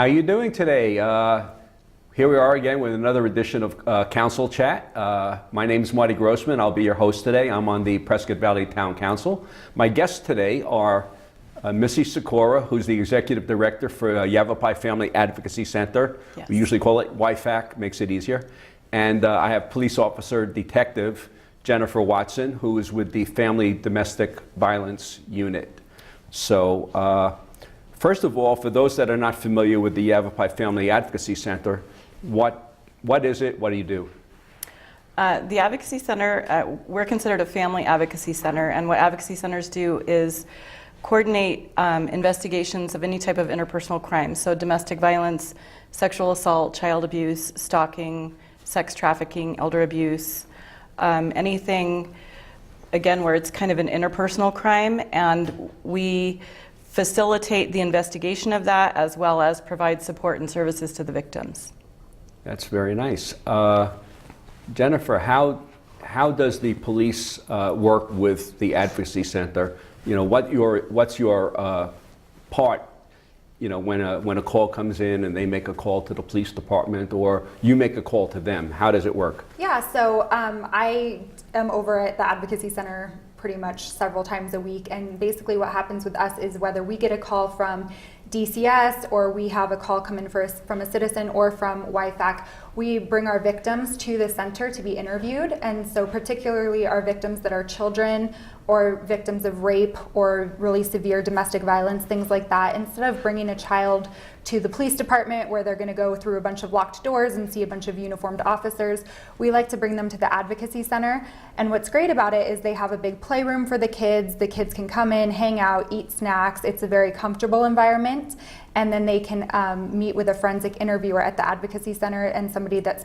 How are you doing today? Here we are again with another edition of Council Chat. My name is Marty Grossman. I'll be your host today. I'm on the Prescott Valley Town Council. My guests today are Missy Sikora, who's the Executive Director for Yavapai Family Advocacy Center. Yes. We usually call it YFAC, makes it easier. And I have Police Officer Detective Jennifer Watson, who is with the Family Domestic Violence Unit. So, first of all, for those that are not familiar with the Yavapai Family Advocacy Center, what is it? What do you do? The Advocacy Center, we're considered a family advocacy center, and what advocacy centers do is coordinate investigations of any type of interpersonal crime, so domestic violence, sexual assault, child abuse, stalking, sex trafficking, elder abuse, anything, again, where it's kind of an interpersonal crime, and we facilitate the investigation of that as well as provide support and services to the victims. That's very nice. Jennifer, how does the police work with the Advocacy Center? You know, what's your part, you know, when a call comes in and they make a call to the police department or you make a call to them? How does it work? Yeah, so I am over at the Advocacy Center pretty much several times a week, and basically what happens with us is whether we get a call from DCS or we have a call come in from a citizen or from YFAC, we bring our victims to the center to be interviewed, and so particularly our victims that are children or victims of rape or really severe domestic violence, things like that. Instead of bringing a child to the police department where they're going to go through a bunch of locked doors and see a bunch of uniformed officers, we like to bring them to the Advocacy Center. And what's great about it is they have a big playroom for the kids. The kids can come in, hang out, eat snacks. It's a very comfortable environment. And then they can meet with a forensic interviewer at the Advocacy Center and somebody that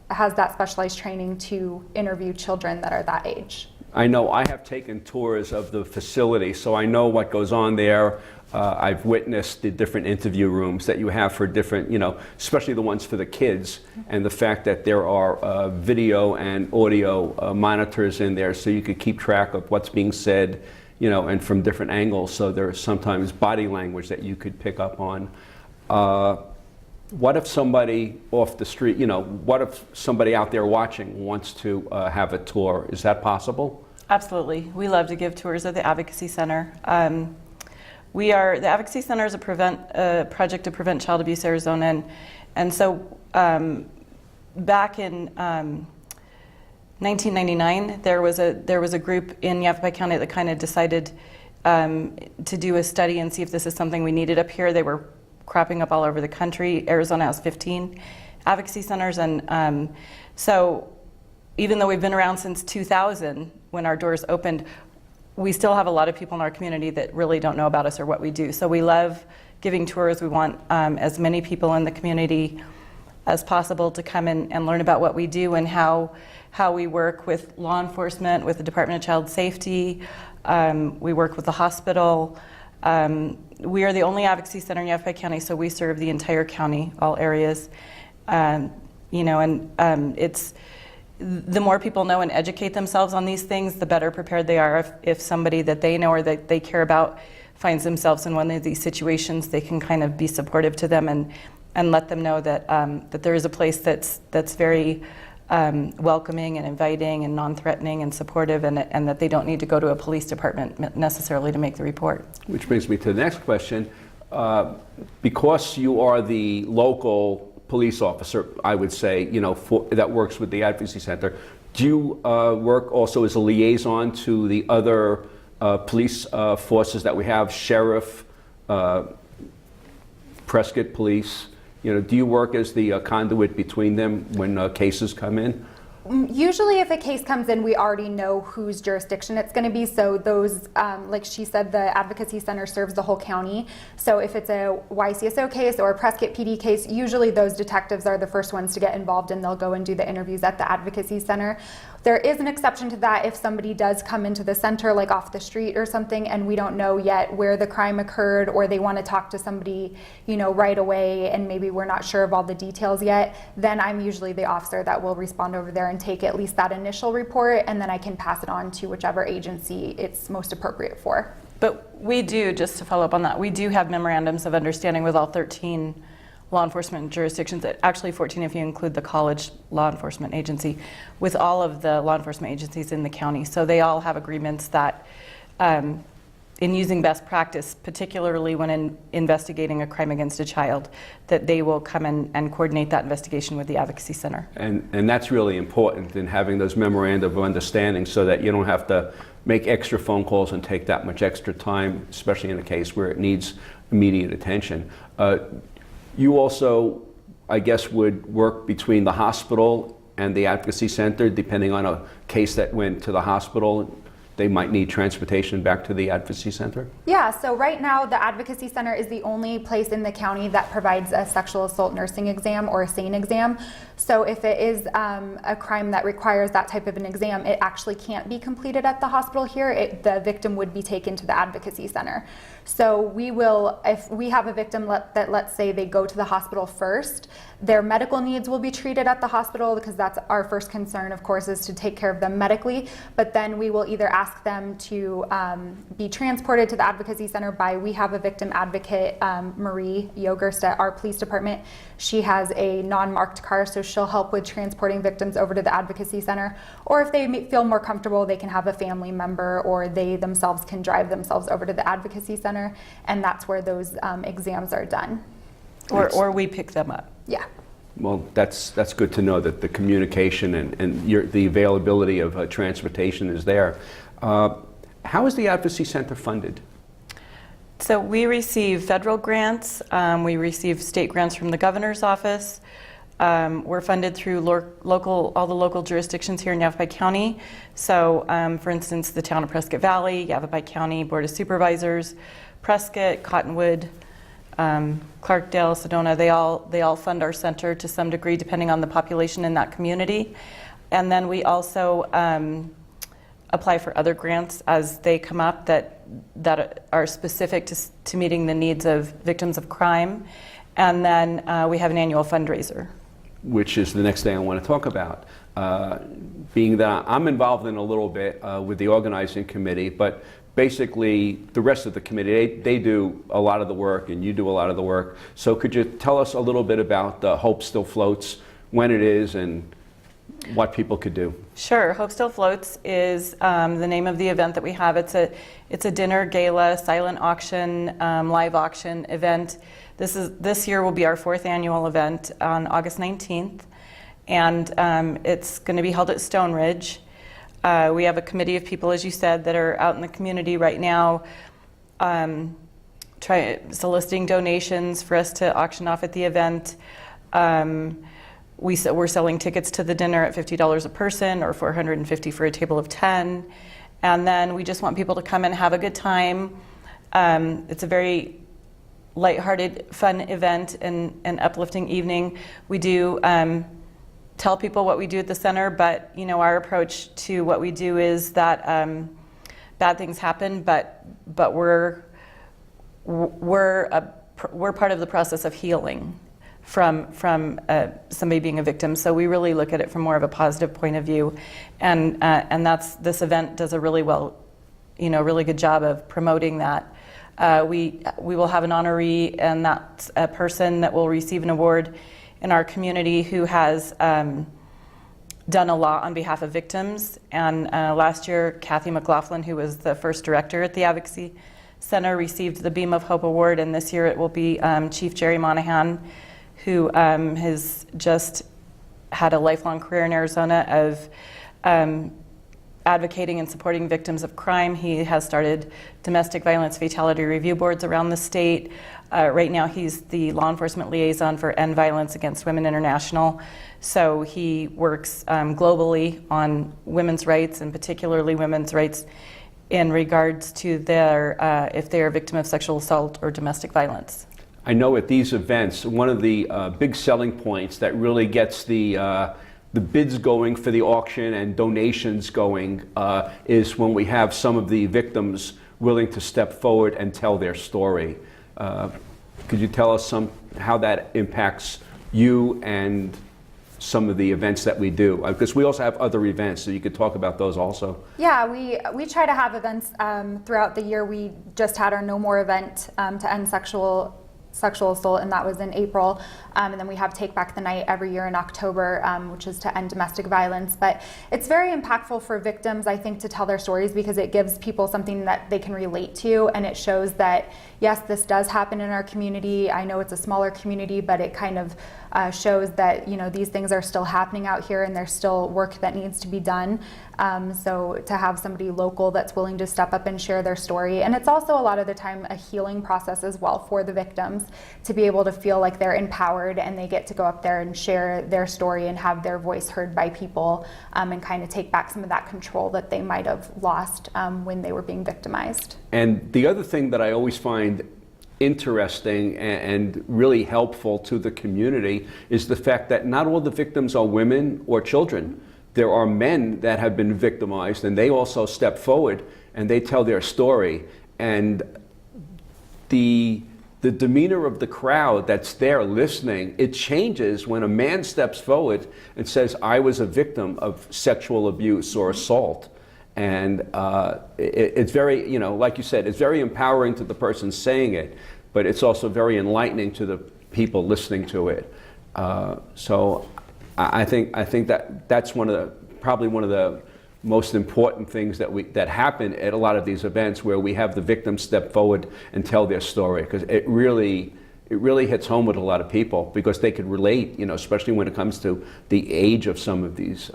has that specialized training to interview children that are that age. I know I have taken tours of the facility, so I know what goes on there. I've witnessed the different interview rooms that you have for different, you know, especially the ones for the kids, and the fact that there are video and audio monitors in there so you could keep track of what's being said, you know, and from different angles. So there's sometimes body language that you could pick up on. What if somebody off the street, you know, what if somebody out there watching wants to have a tour? Is that possible? Absolutely. We love to give tours of the Advocacy Center. The Advocacy Center is a project to prevent child abuse Arizona, and so back in 1999, there was a group in Yavapai County that kind of decided to do a study and see if this is something we needed up here. They were cropping up all over the country. Arizona has 15 advocacy centers, and so even though we've been around since 2000, when our doors opened, we still have a lot of people in our community that really don't know about us or what we do. So we love giving tours. We want as many people in the community as possible to come in and learn about what we do and how we work with law enforcement, with the Department of Child Safety. We work with the hospital. We are the only advocacy center in Yavapai County, so we serve the entire county, all areas. You know, and it's the more people know and educate themselves on these things, the better prepared they are. If somebody that they know or that they care about finds themselves in one of these situations, they can kind of be supportive to them and let them know that that there is a place that's very welcoming and inviting and non-threatening and supportive, and that they don't need to go to a police department necessarily to make the report. Which brings me to the next question. Because you are the local police officer, I would say, you know, that works with the Advocacy Center, do you work also as a liaison to the other police forces that we have, sheriff, Prescott Police? You know, do you work as the conduit between them when cases come in? Usually if a case comes in, we already know whose jurisdiction it's going to be. So those, like she said, the Advocacy Center serves the whole county. So if it's a YCSO case or a Prescott PD case, usually those detectives are the first ones to get involved, and they'll go and do the interviews at the Advocacy Center. There is an exception to that if somebody does come into the center, like off the street or something, and we don't know yet where the crime occurred, or they want to talk to somebody, you know, right away, and maybe we're not sure of all the details yet. Then I'm usually the officer that will respond over there and take at least that initial report, and then I can pass it on to whichever agency it's most appropriate for. But we do, just to follow up on that, we do have memorandums of understanding with all 13 law enforcement jurisdictions, actually 14 if you include the college law enforcement agency, with all of the law enforcement agencies in the county. So they all have agreements that in using best practice, particularly when investigating a crime against a child, that they will come in and coordinate that investigation with the Advocacy Center. And that's really important in having those memorandum of understanding so that you don't have to make extra phone calls and take that much extra time, especially in a case where it needs immediate attention. You also, I guess, would work between the hospital and the Advocacy Center, depending on a case that went to the hospital. They might need transportation back to the Advocacy Center? Yeah, so right now the Advocacy Center is the only place in the county that provides a sexual assault nursing exam or a SANE exam. So if it is a crime that requires that type of an exam, it actually can't be completed at the hospital here. The victim would be taken to the Advocacy Center. So we will, if we have a victim that, let's say they go to the hospital first, their medical needs will be treated at the hospital, because that's our first concern, of course, is to take care of them medically. But then we will either ask them to be transported to the Advocacy Center by, we have a victim advocate, Marie Yogerst at our police department. She has a non-marked car, so she'll help with transporting victims over to the Advocacy Center. Or if they feel more comfortable, they can have a family member, or they themselves can drive themselves over to the Advocacy Center, and that's where those exams are done. Or we pick them up. Yeah. Well, that's good to know that the communication and the availability of transportation is there. How is the Advocacy Center funded? So we receive federal grants, we receive state grants from the governor's office. We're funded through all the local jurisdictions here in Yavapai County. So for instance, the town of Prescott Valley, Yavapai County Board of Supervisors, Prescott, Cottonwood, Clarkdale, Sedona, they all fund our center to some degree depending on the population in that community. And then we also apply for other grants as they come up that are specific to meeting the needs of victims of crime. And then we have an annual fundraiser. Which is the next thing I want to talk about. Being that I'm involved in a little bit with the organizing committee, but basically the rest of the committee, they do a lot of the work and you do a lot of the work. So could you tell us a little bit about Hope Still Floats, when it is and what people could do? Sure. Hope Still Floats is the name of the event that we have. It's a dinner, gala, silent auction, live auction event. This year will be our 4th annual event on August 19th, and it's going to be held at Stone Ridge. We have a committee of people, as you said, that are out in the community right now soliciting donations for us to auction off at the event. We're selling tickets to the dinner at $50 a person or $450 for a table of 10. And then we just want people to come and have a good time. It's a very lighthearted, fun event and an uplifting evening. We do tell people what we do at the center, but our approach to what we do is that bad things happen, but we're part of the process of healing from somebody being a victim. So we really look at it from more of a positive point of view, and this event does a really good job of promoting that. We will have an honoree, and that's a person that will receive an award in our community who has done a lot on behalf of victims. And last year, Kathy McLaughlin, who was the first director at the Advocacy Center, received the Beam of Hope Award, and this year it will be Chief Jerry Monahan, who has just had a lifelong career in Arizona of advocating and supporting victims of crime. He has started domestic violence fatality review boards around the state. Right now he's the law enforcement liaison for End Violence Against Women International. So he works globally on women's rights, and particularly women's rights in regards to if they are a victim of sexual assault or domestic violence. I know at these events, one of the big selling points that really gets the bids going for the auction and donations going is when we have some of the victims willing to step forward and tell their story. Could you tell us how that impacts you and some of the events that we do? Because we also have other events, so you could talk about those also. Yeah, we try to have events throughout the year. We just had our No More event to end sexual assault, and that was in April. And then we have Take Back the Night every year in October, which is to end domestic violence. But it's very impactful for victims, I think, to tell their stories, because it gives people something that they can relate to, and it shows that, yes, this does happen in our community. I know it's a smaller community, but it kind of shows that, you know, these things are still happening out here, and there's still work that needs to be done. So to have somebody local that's willing to step up and share their story. And it's also a lot of the time a healing process as well for the victims, to be able to feel like they're empowered and they get to go up there and share their story and have their voice heard by people, and kind of take back some of that control that they might have lost when they were being victimized. And the other thing that I always find interesting and really helpful to the community is the fact that not all the victims are women or children. There are men that have been victimized, and they also step forward and they tell their story. And the demeanor of the crowd that's there listening, it changes when a man steps forward and says, I was a victim of sexual abuse or assault. And it's very, you know, like you said, it's very empowering to the person saying it, but it's also very enlightening to the people listening to it. So I think that that's probably one of the most important things that happen at a lot of these events, where we have the victims step forward and tell their story, because it really hits home with a lot of people, because they could relate, you know, especially when it comes to the age of some of these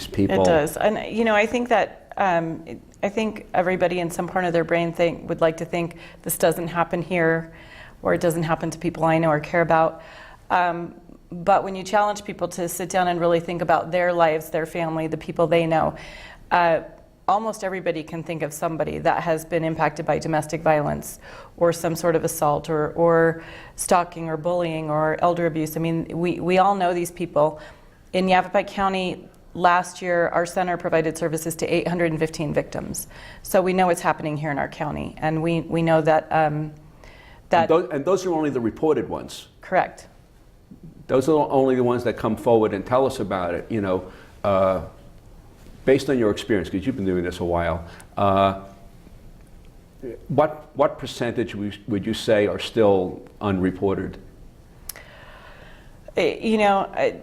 people. It does. And, you know, I think that, I think everybody in some part of their brain would like to think this doesn't happen here, or it doesn't happen to people I know or care about. But when you challenge people to sit down and really think about their lives, their family, the people they know, almost everybody can think of somebody that has been impacted by domestic violence or some sort of assault or stalking or bullying or elder abuse. I mean, we all know these people. In Yavapai County, last year, our center provided services to 815 victims. So we know it's happening here in our county, and we know that... And those are only the reported ones. Correct. Those are only the ones that come forward and tell us about it, you know. Based on your experience, because you've been doing this a while, what percentage would you say are still unreported? You know,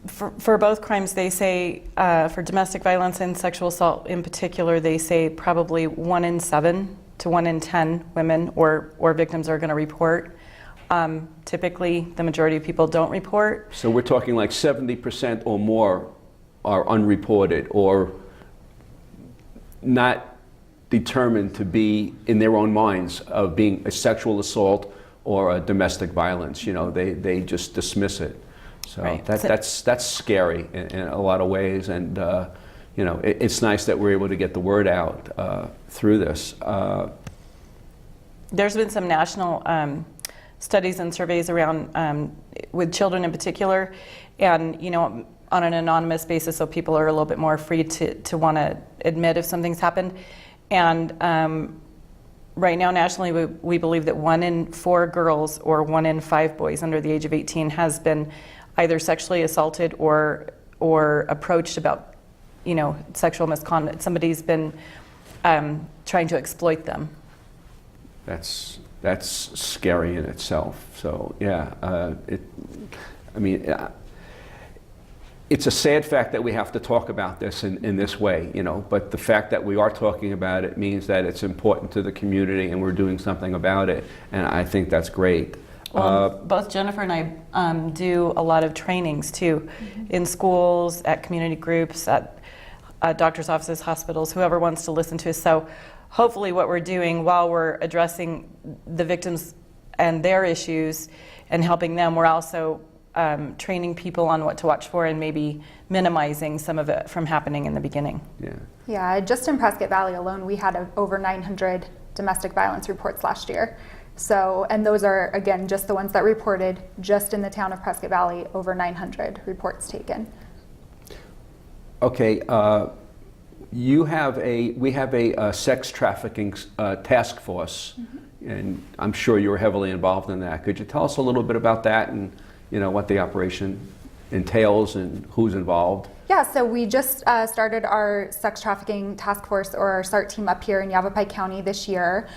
for both crimes, they say, for domestic violence and sexual assault in particular, they say probably 1 in 7 to 1 in 10 women or victims are going to report. Typically, the majority of people don't report. So we're talking like 70% or more are unreported or not determined to be in their own minds of being a sexual assault or a domestic violence. You know, they just dismiss it. So right. That's scary in a lot of ways, and you know, it's nice that we're able to get the word out through this. There's been some national studies and surveys around with children in particular, and you know, on an anonymous basis, so people are a little bit more free to want to admit if something's happened. And right now, nationally, we believe that 1 in 4 girls or 1 in 5 boys under the age of 18 has been either sexually assaulted or approached about, you know, sexual misconduct. Somebody's been trying to exploit them. That's scary in itself. So yeah, it's a sad fact that we have to talk about this in this way, you know, but the fact that we are talking about it means that it's important to the community and we're doing something about it, and I think that's great. Well, both Jennifer and I do a lot of trainings too, in schools, at community groups, at doctor's offices, hospitals, whoever wants to listen to us. So hopefully what we're doing while we're addressing the victims and their issues and helping them, we're also training people on what to watch for and maybe minimizing some of it from happening in the beginning. Yeah, just in Prescott Valley alone, we had over 900 domestic violence reports last year. So, and those are, again, just the ones that reported, just in the town of Prescott Valley, over 900 reports taken. Okay, we have a sex trafficking task force, and I'm sure you're heavily involved in that. Could you tell us a little bit about that and, you know, what the operation entails and who's involved? Yeah, so we just started our sex trafficking task force, or our SART team, up here in Yavapai County this year.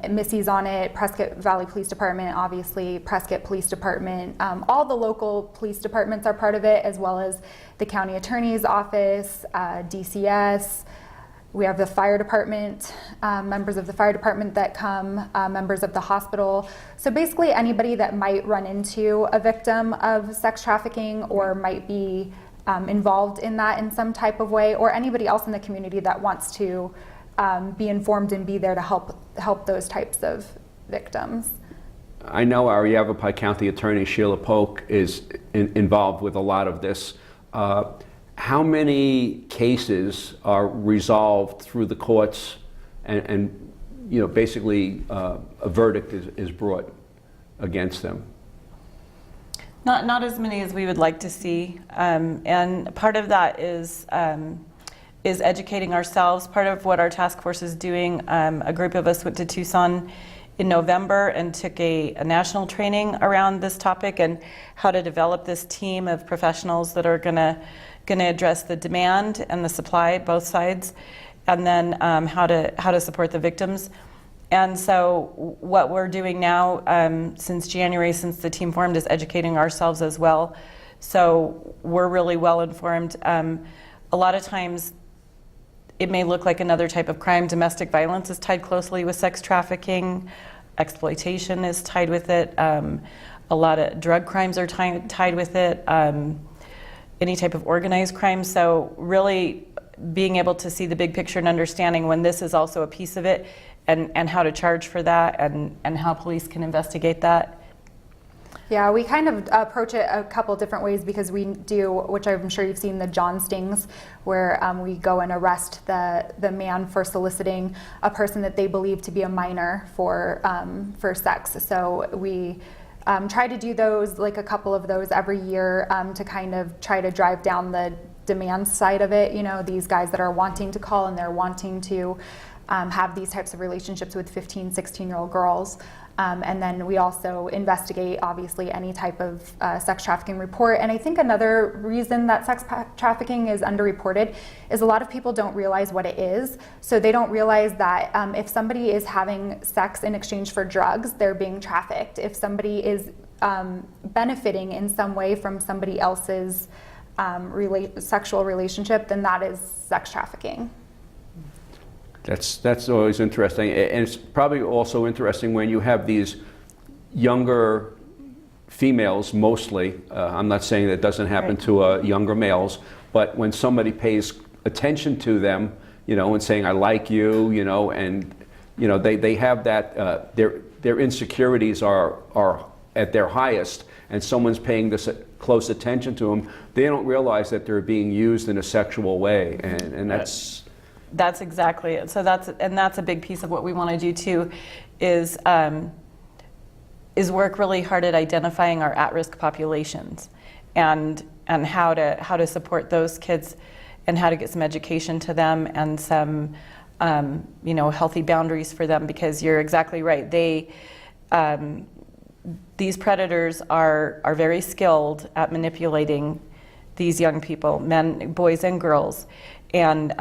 Missy's on it, Prescott Valley Police Department, obviously, Prescott Police Department. All the local police departments are part of it, as well as the county attorney's office, DCS. We have the fire department, members of the fire department that come, members of the hospital. So basically anybody that might run into a victim of sex trafficking or might be involved in that in some type of way, or anybody else in the community that wants to be informed and be there to help those types of victims. I know our Yavapai County Attorney Sheila Polk is involved with a lot of this. How many cases are resolved through the courts and basically a verdict is brought against them? Not as many as we would like to see, and part of that is educating ourselves. Part of what our task force is doing, a group of us went to Tucson in November and took a national training around this topic and how to develop this team of professionals that are going to address the demand and the supply, both sides, and then how to support the victims. And so what we're doing now since January, since the team formed, is educating ourselves as well. So we're really well informed. A lot of times it may look like another type of crime. Domestic violence is tied closely with sex trafficking. Exploitation is tied with it. A lot of drug crimes are tied with it. Any type of organized crime. So really being able to see the big picture and understanding when this is also a piece of it, and how to charge for that, and how police can investigate that. Yeah, we kind of approach it a couple different ways, because we do, which I'm sure you've seen, the John stings, where we go and arrest the man for soliciting a person that they believe to be a minor for sex. So we try to do those, like a couple of those every year, to kind of try to drive down the demand side of it. These guys that are wanting to call and they're wanting to have these types of relationships with 15, 16-year-old girls. And then we also investigate, obviously, any type of sex trafficking report. And I think another reason that sex trafficking is underreported is a lot of people don't realize what it is. So they don't realize that if somebody is having sex in exchange for drugs, they're being trafficked. If somebody is benefiting in some way from somebody else's sexual relationship, then that is sex trafficking. That's always interesting, and it's probably also interesting when you have these younger females, mostly. I'm not saying that doesn't happen to younger males, but when somebody pays attention to them, and saying "I like you," and they have that their insecurities are at their highest, and someone's paying this close attention to them, they don't realize that they're being used in a sexual way, and That's exactly it. So that's a big piece of what we want to do too, is work really hard at identifying our at-risk populations, and how to support those kids, and how to get some education to them, and some healthy boundaries for them, because you're exactly right. These predators are very skilled at manipulating these young people, men, boys, and girls. And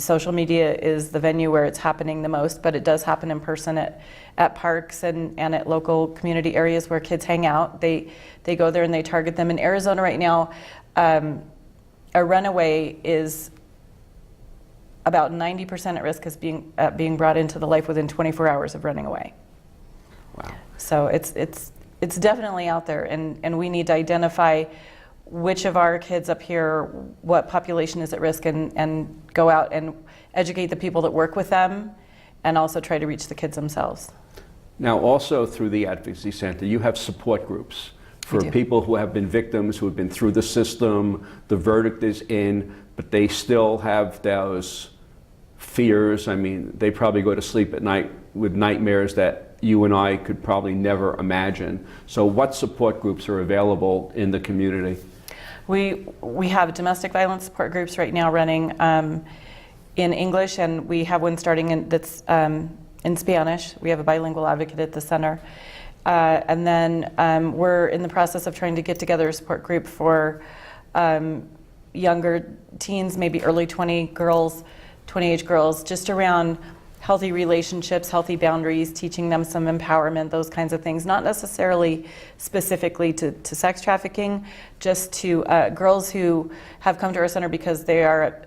social media is the venue where it's happening the most, but it does happen in person at parks and at local community areas where kids hang out. They go there and they target them. In Arizona right now, a runaway is about 90% at risk of being brought into the life within 24 hours of running away. Wow. So it's definitely out there, and we need to identify which of our kids up here, what population is at risk, and go out and educate the people that work with them, and also try to reach the kids themselves. Now, also through the Advocacy Center, you have support groups for people who have been victims, who have been through the system, the verdict is in, but they still have those fears. I mean, they probably go to sleep at night with nightmares that you and I could probably never imagine. So what support groups are available in the community? We have domestic violence support groups right now running in English, and we have one starting that's in Spanish. We have a bilingual advocate at the center. And then we're in the process of trying to get together a support group for younger teens, maybe early 20 age girls, just around healthy relationships, healthy boundaries, teaching them some empowerment, those kinds of things, not necessarily specifically to sex trafficking, just to girls who have come to our center because they are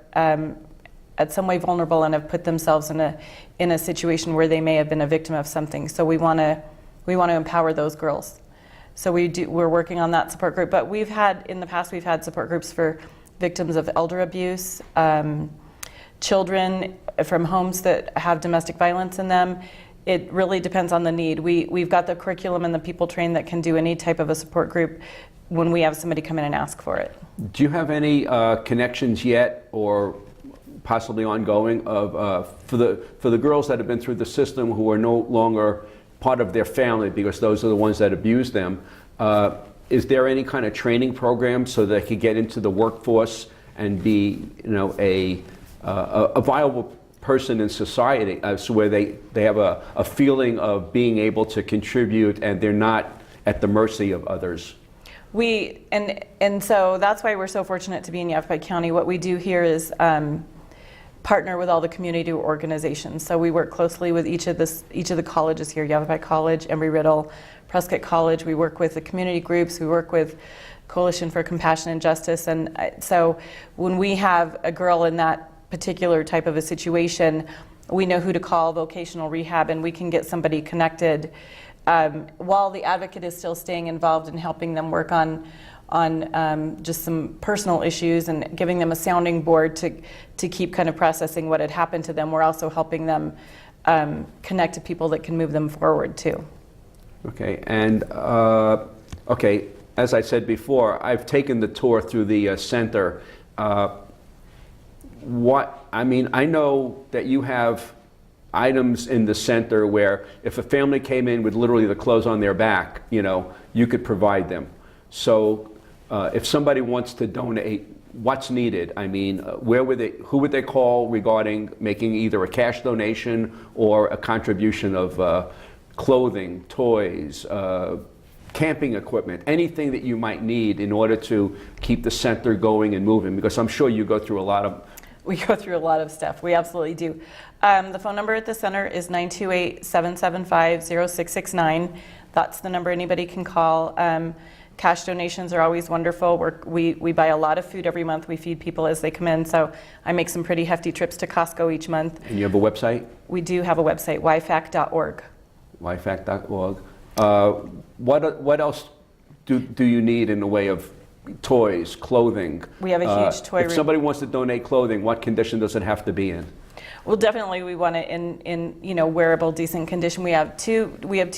at some way vulnerable and have put themselves in a situation where they may have been a victim of something. So we want to empower those girls. So we're working on that support group. But in the past we've had support groups for victims of elder abuse, children from homes that have domestic violence in them. It really depends on the need. We've got the curriculum and the people trained that can do any type of a support group when we have somebody come in and ask for it. Do you have any connections yet, or possibly ongoing, of for the girls that have been through the system who are no longer part of their family because those are the ones that abuse them? Is there any kind of training program so they could get into the workforce and be, a viable person in society, so where they have a feeling of being able to contribute and they're not at the mercy of others? And so that's why we're so fortunate to be in Yavapai County. What we do here is partner with all the community organizations. So we work closely with each of the colleges here: Yavapai College, Embry-Riddle, Prescott College. We work with the community groups. We work with Coalition for Compassion and Justice. And so when we have a girl in that particular type of a situation, we know who to call, vocational rehab, and we can get somebody connected while the advocate is still staying involved in helping them work on just some personal issues and giving them a sounding board to keep kind of processing what had happened to them. We're also helping them connect to people that can move them forward too. Okay, and as I said before, I've taken the tour through the center. I know that you have items in the center where if a family came in with literally the clothes on their back, you could provide them. So if somebody wants to donate, what's needed? Who would they call regarding making either a cash donation or a contribution of clothing, toys, camping equipment, anything that you might need in order to keep the center going and moving? Because I'm sure you go through a lot of... We go through a lot of stuff. We absolutely do. The phone number at the center is 928-775-0669. That's the number anybody can call. Cash donations are always wonderful. We buy a lot of food every month. We feed people as they come in. So I make some pretty hefty trips to Costco each month. And you have a website? We do have a website, yfac.org. yfac.org. What else do you need in the way of toys, clothing? We have a huge toy room. If somebody wants to donate clothing, what condition does it have to be in? Well, definitely we want it in wearable, decent condition. We have two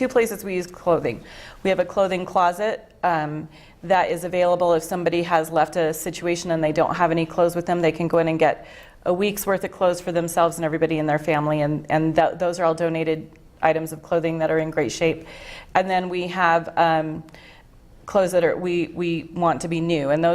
places we use clothing. We have a clothing closet that is available if somebody has left a situation and they don't have any clothes with them. They can go in and get a week's worth of clothes for themselves and everybody in their family, and those are all donated items of clothing that are in great shape. And then we have clothes that we want to be new, and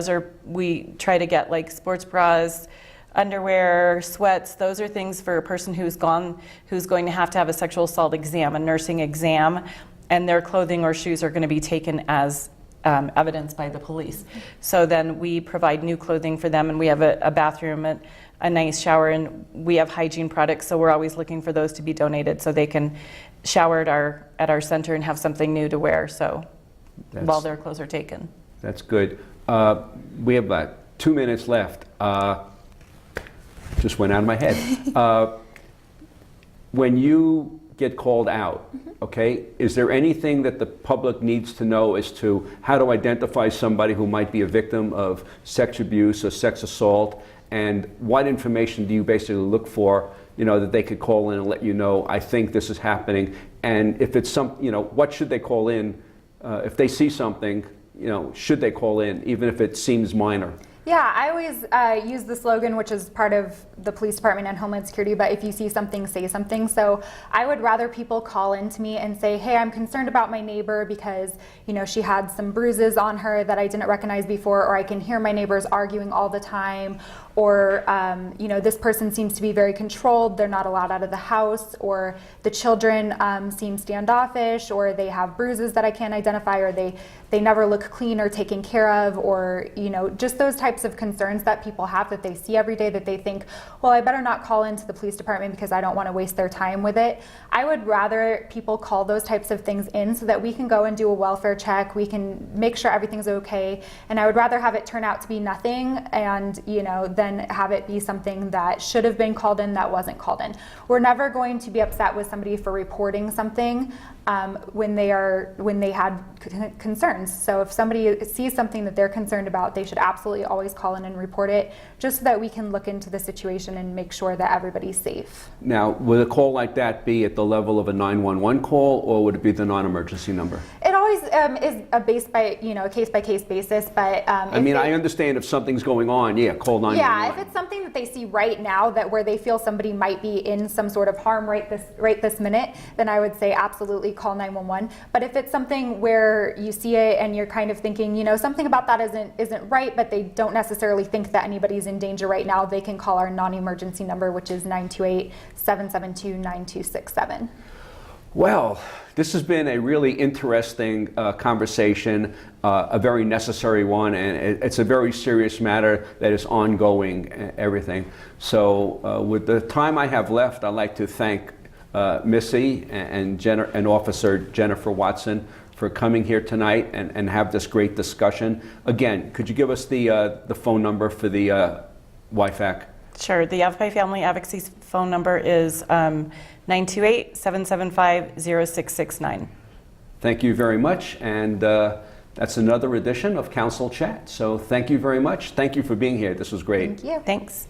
we try to get like sports bras, underwear, sweats. Those are things for a person who's going to have a sexual assault exam, a nursing exam, and their clothing or shoes are going to be taken as evidence by the police. So then we provide new clothing for them, and we have a bathroom, a nice shower, and we have hygiene products, so we're always looking for those to be donated so they can shower at our center and have something new to wear while their clothes are taken. That's good. We have about 2 minutes left. Just went out of my head. When you get called out, okay, is there anything that the public needs to know as to how to identify somebody who might be a victim of sex abuse or sex assault, and what information do you basically look for, that they could call in and let you know, I think this is happening, and if it's what should they call in if they see something, should they call in, even if it seems minor? Yeah, I always use the slogan, which is part of the police department and Homeland Security, but if you see something, say something. So I would rather people call in to me and say, hey, I'm concerned about my neighbor because, you know, she had some bruises on her that I didn't recognize before, or I can hear my neighbors arguing all the time, or, you know, this person seems to be very controlled, they're not allowed out of the house, or the children seem standoffish, or they have bruises that I can't identify, or they never look clean or taken care of, or, you know, just those types of concerns that people have that they see every day that they think, well, I better not call into the police department because I don't want to waste their time with it. I would rather people call those types of things in so that we can go and do a welfare check, we can make sure everything's okay, and I would rather have it turn out to be nothing and, you know, than have it be something that should have been called in that wasn't called in. We're never going to be upset with somebody for reporting something when they had concerns. So if somebody sees something that they're concerned about, they should absolutely always call in and report it, just so that we can look into the situation and make sure that everybody's safe. Now, would a call like that be at the level of a 911 call, or would it be the non-emergency number? It always is a case-by-case basis, but I mean, I understand if something's going on, yeah, call 911. Yeah, if it's something that they see right now where they feel somebody might be in some sort of harm right this minute, then I would say absolutely call 911. But if it's something where you see it and you're kind of thinking, you know, something about that isn't right, but they don't necessarily think that anybody's in danger right now, they can call our non-emergency number, which is 928-772-9267. Well, this has been a really interesting conversation, a very necessary one, and it's a very serious matter that is ongoing, everything. So with the time I have left, I'd like to thank Missy and Officer Jennifer Watson for coming here tonight and have this great discussion. Again, could you give us the phone number for the YFAC? Sure. The Yavapai Family Advocacy phone number is 928-775-0669. Thank you very much, and that's another edition of Council Chat. So thank you very much. Thank you for being here. This was great. Thank you. Thanks.